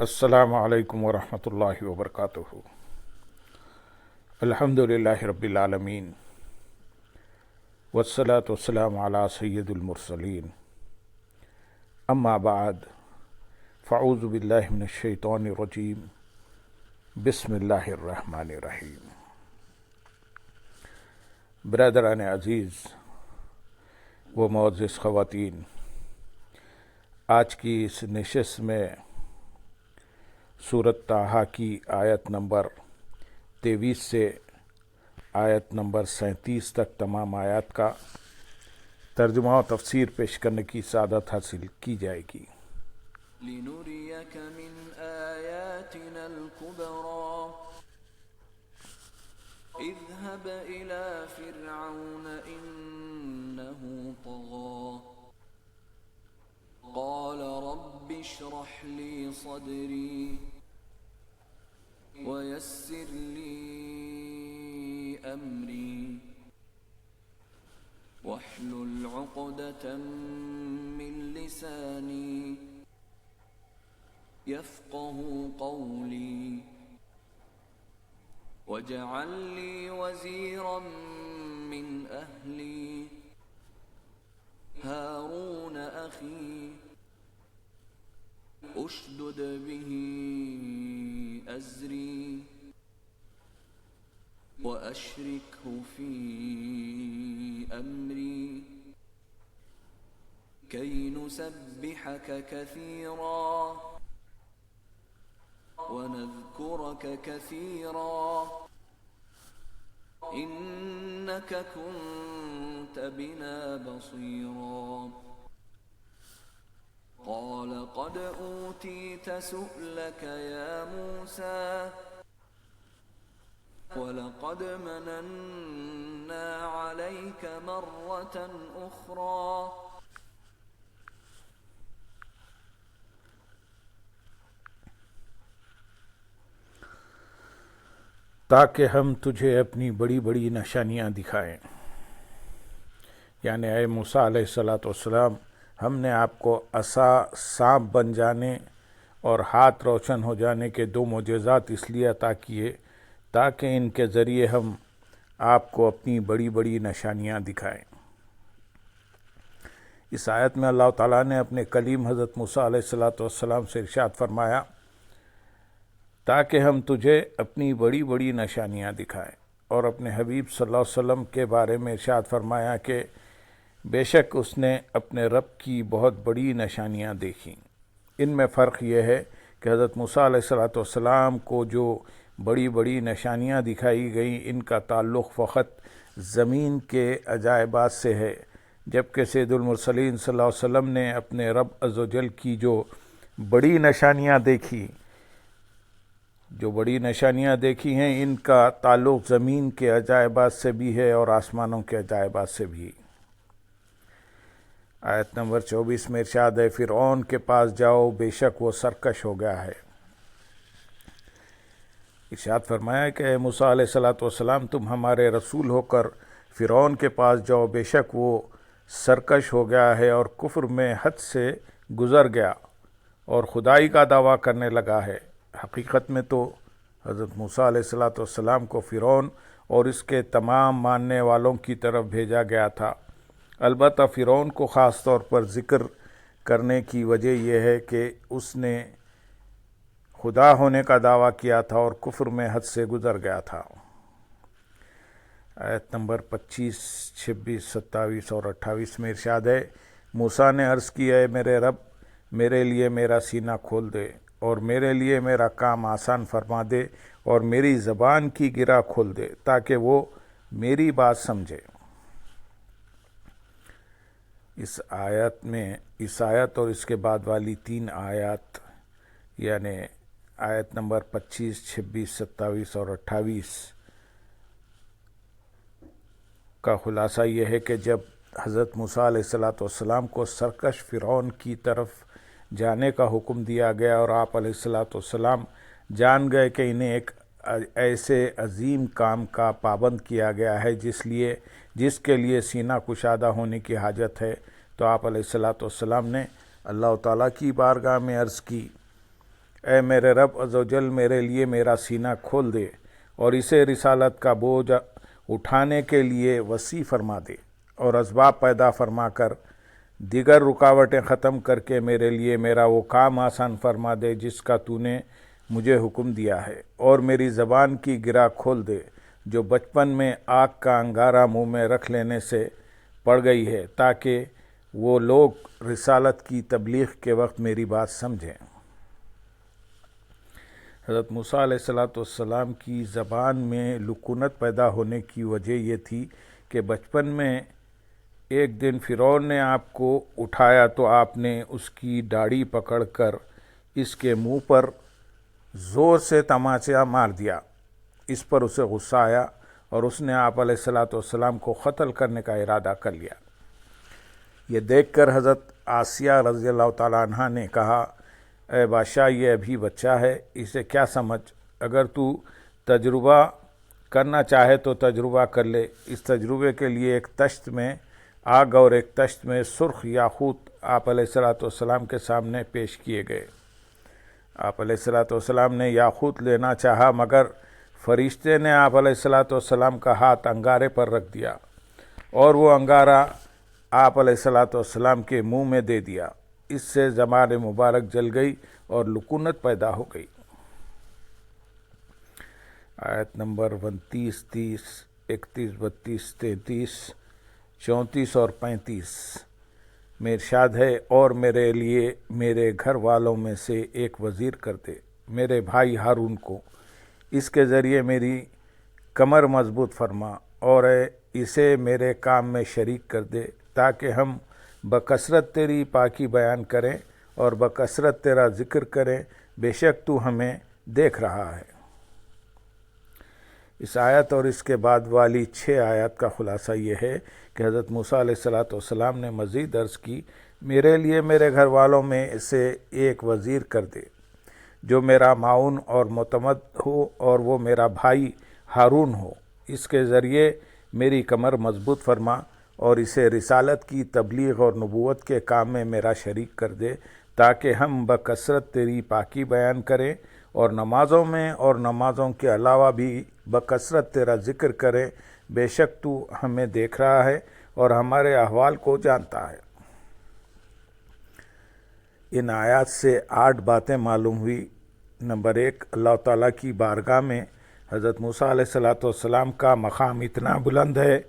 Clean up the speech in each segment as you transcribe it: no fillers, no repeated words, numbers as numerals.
السلام علیکم ورحمۃ اللہ وبرکاتہ۔ الحمد للہ رب العالمین والصلاة والسلام علی سید المرسلین، اما بعد فاعوذ باللہ من الشیطان الرجیم، بسم اللہ الرحمن الرحیم۔ برادران عزیز و معزز خواتین، آج کی اس نشست میں سورۃ طٰہٰ کی آیت نمبر 23 سے آیت نمبر 37 تک تمام آیات کا ترجمہ و تفسیر پیش کرنے کی سعادت حاصل کی جائے گی۔ لنريك من آياتنا الكبرى اذهب إلى فرعون إنه طغى قال رب اشرح لي صدري ويسر لي أمري واحلل عقدة من لساني يفقه قولي واجعل لي وزيرا من أهلي هارون أخي اشدد به أزري وأشركه في أمري كي نسبحك كثيرا ونذكرك كثيرا إنك كنت بنا بصيرا قال قد أوتيت سؤلك يا موسى ولقد مننا عليك مرة أخرى تاکہ ہم تجھے اپنی بڑی بڑی نشانیاں دکھائیں، یعنی اے موسیٰ علیہ السلام، ہم نے آپ کو عصا سانپ بن جانے اور ہاتھ روشن ہو جانے کے دو معجزات اس لیے عطا کیے تاکہ ان کے ذریعے ہم آپ کو اپنی بڑی بڑی نشانیاں دکھائیں۔ اس آیت میں اللہ تعالیٰ نے اپنے کلیم حضرت موسیٰ علیہ السلام سے ارشاد فرمایا تاکہ ہم تجھے اپنی بڑی بڑی نشانیاں دکھائیں، اور اپنے حبیب صلی اللہ علیہ وسلم کے بارے میں ارشاد فرمایا کہ بے شک اس نے اپنے رب کی بہت بڑی نشانیاں دیکھیں۔ ان میں فرق یہ ہے کہ حضرت موسیٰ علیہ السلام کو جو بڑی بڑی نشانیاں دکھائی گئیں ان کا تعلق فقط زمین کے عجائبات سے ہے، جبکہ سید المرسلین صلی اللہ علیہ وسلم نے اپنے رب عز و جل کی جو بڑی نشانیاں دیکھی ہیں ان کا تعلق زمین کے عجائبات سے بھی ہے اور آسمانوں کے عجائبات سے بھی۔ آیت نمبر 24 میں ارشاد ہے، فرعون کے پاس جاؤ، بے شک وہ سرکش ہو گیا ہے۔ ارشاد فرمایا کہ اے موسیٰ علیہ السلام، تم ہمارے رسول ہو کر فرعون کے پاس جاؤ، بے شک وہ سرکش ہو گیا ہے اور کفر میں حد سے گزر گیا اور خدائی کا دعویٰ کرنے لگا ہے۔ حقیقت میں تو حضرت موسیٰ علیہ السلام کو فرعون اور اس کے تمام ماننے والوں کی طرف بھیجا گیا تھا، البتہ فرعون کو خاص طور پر ذکر کرنے کی وجہ یہ ہے کہ اس نے خدا ہونے کا دعویٰ کیا تھا اور کفر میں حد سے گزر گیا تھا۔ آیت نمبر 25، 26، 27 اور 28 میں ارشاد ہے، موسیٰ نے عرض کیا، اے میرے رب، میرے لیے میرا سینہ کھول دے اور میرے لیے میرا کام آسان فرما دے اور میری زبان کی گرہ کھول دے تاکہ وہ میری بات سمجھے۔ اس آیت اور اس کے بعد والی 3 آیات یعنی آیت نمبر 25، 26، 27 اور 28 کا خلاصہ یہ ہے کہ جب حضرت موسیٰ علیہ السلام کو سرکش فرعون کی طرف جانے کا حکم دیا گیا اور آپ علیہ السلام جان گئے کہ انہیں ایک ایسے عظیم کام کا پابند کیا گیا ہے جس کے لیے سینہ کشادہ ہونے کی حاجت ہے، تو آپ علیہ السلام نے اللہ تعالیٰ کی بارگاہ میں عرض کی، اے میرے رب عز و جل میرے لیے میرا سینہ کھول دے اور اسے رسالت کا بوجھ اٹھانے کے لیے وسیع فرما دے، اور اسباب پیدا فرما کر دیگر رکاوٹیں ختم کر کے میرے لیے میرا وہ کام آسان فرما دے جس کا تو نے مجھے حکم دیا ہے، اور میری زبان کی گرہ کھول دے جو بچپن میں آگ کا انگارہ منہ میں رکھ لینے سے پڑ گئی ہے، تاکہ وہ لوگ رسالت کی تبلیغ کے وقت میری بات سمجھیں۔ حضرت موسیٰ علیہ السلام کی زبان میں لکنت پیدا ہونے کی وجہ یہ تھی کہ بچپن میں ایک دن فرعون نے آپ کو اٹھایا تو آپ نے اس کی داڑھی پکڑ کر اس کے منہ پر زور سے تماچا مار دیا۔ اس پر اسے غصہ آیا اور اس نے آپ علیہ السلام کو قتل کرنے کا ارادہ کر لیا۔ یہ دیکھ کر حضرت آسیہ رضی اللہ تعالیٰ عنہ نے کہا، اے بادشاہ، یہ ابھی بچہ ہے، اسے کیا سمجھ؟ اگر تو تجربہ کرنا چاہے تو تجربہ کر لے۔ اس تجربے کے لیے ایک تشت میں آگ اور ایک تشت میں سرخ یاقوت آپ علیہ السلام کے سامنے پیش کیے گئے۔ آپ علیہ السلام نے یاقوت لینا چاہا، مگر فرشتے نے آپ علیہ السلام کا ہاتھ انگارے پر رکھ دیا اور وہ انگارہ آپ علیہ السلام کے منہ میں دے دیا۔ اس سے زبان مبارک جل گئی اور لکنت پیدا ہو گئی۔ آیت نمبر 29، 30، 31، 32، 33، 34 اور 35 میں ارشاد ہے، اور میرے لیے میرے گھر والوں میں سے ایک وزیر کر دے، میرے بھائی ہارون کو، اس کے ذریعے میری کمر مضبوط فرما، اور اسے میرے کام میں شریک کر دے، تاکہ ہم بکثرت تیری پاکی بیان کریں اور بکثرت تیرا ذکر کریں، بے شک تو ہمیں دیکھ رہا ہے۔ اس آیت اور اس کے بعد والی 6 آیات کا خلاصہ یہ ہے کہ حضرت موسیٰ علیہ السلام نے مزید عرض کی، میرے لیے میرے گھر والوں میں سے ایک وزیر کر دے جو میرا معاون اور معتمد ہو، اور وہ میرا بھائی ہارون ہو، اس کے ذریعے میری کمر مضبوط فرما اور اسے رسالت کی تبلیغ اور نبوت کے کام میں میرا شریک کر دے، تاکہ ہم بکثرت تیری پاکی بیان کریں اور نمازوں میں اور نمازوں کے علاوہ بھی بکثرت تیرا ذکر کریں، بے شک تو ہمیں دیکھ رہا ہے اور ہمارے احوال کو جانتا ہے۔ ان آیات سے 8 باتیں معلوم ہوئی۔ نمبر 1، اللہ تعالیٰ کی بارگاہ میں حضرت موسیٰ علیہ السلام کا مقام اتنا بلند ہے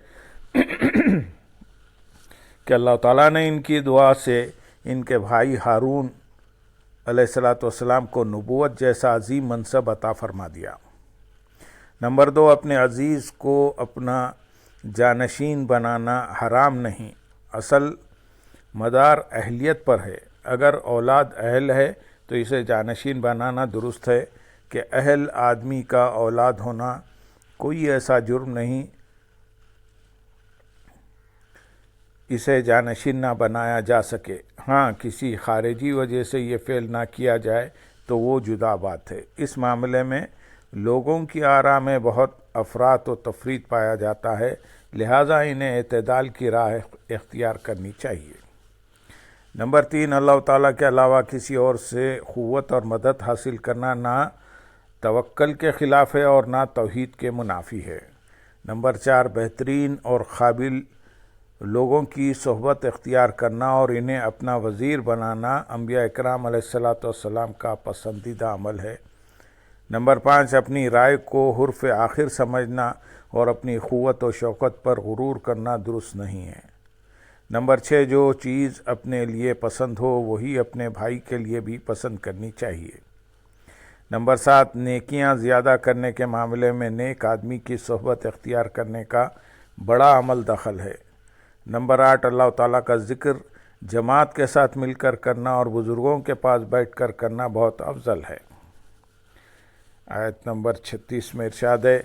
کہ اللہ تعالیٰ نے ان کی دعا سے ان کے بھائی ہارون علیہ السلام کو نبوت جیسا عظیم منصب عطا فرما دیا۔ نمبر 2، اپنے عزیز کو اپنا جانشین بنانا حرام نہیں، اصل مدار اہلیت پر ہے۔ اگر اولاد اہل ہے تو اسے جانشین بنانا درست ہے کہ اہل آدمی کا اولاد ہونا کوئی ایسا جرم نہیں اسے جانشین نہ بنایا جا سکے۔ ہاں، کسی خارجی وجہ سے یہ فعل نہ کیا جائے تو وہ جدا بات ہے۔ اس معاملے میں لوگوں کی آراء میں بہت افراط و تفریط پایا جاتا ہے، لہٰذا انہیں اعتدال کی راہ اختیار کرنی چاہیے۔ نمبر 3، اللہ تعالیٰ کے علاوہ کسی اور سے قوت اور مدد حاصل کرنا نہ توکل کے خلاف ہے اور نہ توحید کے منافی ہے۔ نمبر 4، بہترین اور قابل لوگوں کی صحبت اختیار کرنا اور انہیں اپنا وزیر بنانا انبیاء اکرام علیہ السلام کا پسندیدہ عمل ہے۔ نمبر 5، اپنی رائے کو حرف آخر سمجھنا اور اپنی قوت و شوکت پر غرور کرنا درست نہیں ہے۔ نمبر 6، جو چیز اپنے لیے پسند ہو وہی اپنے بھائی کے لیے بھی پسند کرنی چاہیے۔ نمبر 7، نیکیاں زیادہ کرنے کے معاملے میں نیک آدمی کی صحبت اختیار کرنے کا بڑا عمل دخل ہے۔ نمبر 8، اللہ تعالیٰ کا ذکر جماعت کے ساتھ مل کر کرنا اور بزرگوں کے پاس بیٹھ کر کرنا بہت افضل ہے۔ آیت نمبر 36 میں ارشاد ہے،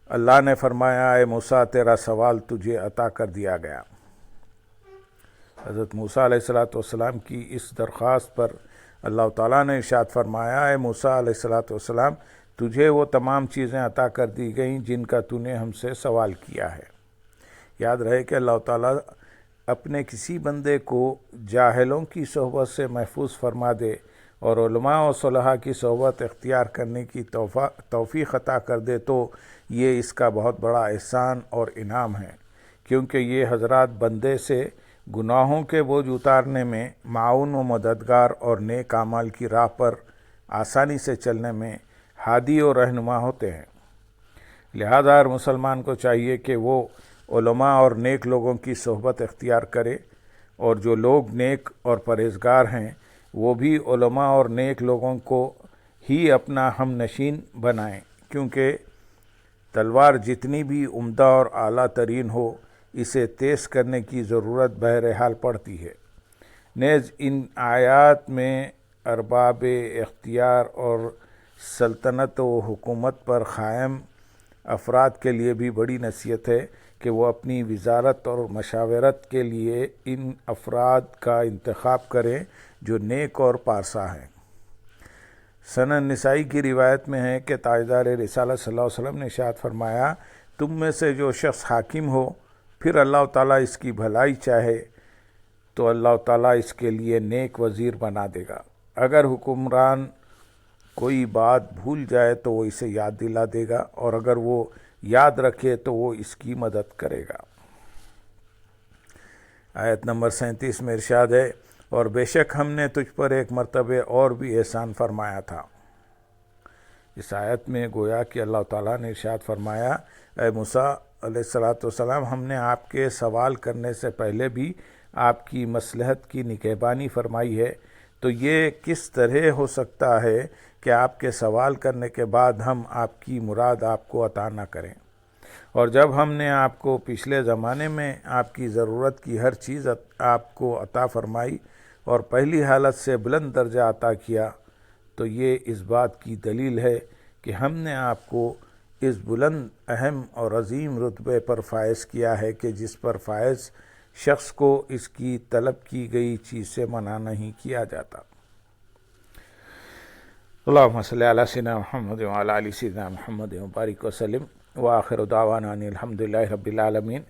اللہ نے فرمایا، اے موسیٰ، تیرا سوال تجھے عطا کر دیا گیا۔ حضرت موسیٰ علیہ السلام کی اس درخواست پر اللہ تعالیٰ نے ارشاد فرمایا، اے موسیٰ علیہ السلام، تجھے وہ تمام چیزیں عطا کر دی گئیں جن کا تو نے ہم سے سوال کیا ہے۔ یاد رہے کہ اللہ تعالیٰ اپنے کسی بندے کو جاہلوں کی صحبت سے محفوظ فرما دے اور علماء و صلحاء کی صحبت اختیار کرنے کی توفیق عطا کر دے تو یہ اس کا بہت بڑا احسان اور انعام ہے، کیونکہ یہ حضرات بندے سے گناہوں کے بوجھ اتارنے میں معاون و مددگار اور نیک اعمال کی راہ پر آسانی سے چلنے میں ہادی و رہنما ہوتے ہیں۔ لہذا ہر مسلمان کو چاہیے کہ وہ علماء اور نیک لوگوں کی صحبت اختیار کرے، اور جو لوگ نیک اور پرہیزگار ہیں وہ بھی علماء اور نیک لوگوں کو ہی اپنا ہم نشین بنائیں، کیونکہ تلوار جتنی بھی عمدہ اور اعلیٰ ترین ہو اسے تیز کرنے کی ضرورت بہرحال پڑتی ہے۔ نیز ان آیات میں ارباب اختیار اور سلطنت و حکومت پر قائم افراد کے لیے بھی بڑی نصیحت ہے کہ وہ اپنی وزارت اور مشاورت کے لیے ان افراد کا انتخاب کریں جو نیک اور پارسا ہیں۔ سنن نسائی کی روایت میں ہے کہ تاجدار رسالت صلی اللہ علیہ وسلم نے ارشاد فرمایا، تم میں سے جو شخص حاکم ہو پھر اللہ تعالیٰ اس کی بھلائی چاہے تو اللہ تعالیٰ اس کے لیے نیک وزیر بنا دے گا۔ اگر حکمران کوئی بات بھول جائے تو وہ اسے یاد دلا دے گا، اور اگر وہ یاد رکھے تو وہ اس کی مدد کرے گا۔ آیت نمبر 37 میں ارشاد ہے، اور بے شک ہم نے تجھ پر ایک مرتبہ اور بھی احسان فرمایا تھا۔ اس آیت میں گویا کہ اللہ تعالیٰ نے ارشاد فرمایا، اے موسیٰ علیہ السلام، ہم نے آپ کے سوال کرنے سے پہلے بھی آپ کی مصلحت کی نگہبانی فرمائی ہے، تو یہ کس طرح ہو سکتا ہے کہ آپ کے سوال کرنے کے بعد ہم آپ کی مراد آپ کو عطا نہ کریں؟ اور جب ہم نے آپ کو پچھلے زمانے میں آپ کی ضرورت کی ہر چیز آپ کو عطا فرمائی اور پہلی حالت سے بلند درجہ عطا کیا، تو یہ اس بات کی دلیل ہے کہ ہم نے آپ کو اس بلند، اہم اور عظیم رتبے پر فائز کیا ہے کہ جس پر فائز شخص کو اس کی طلب کی گئی چیز سے منع نہیں کیا جاتا۔ اللہم صلی علی سیدنا محمد وعلی آل سیدنا محمد وبارک وسلم، وآخر دعوانا ان الحمد للہ رب العالمین۔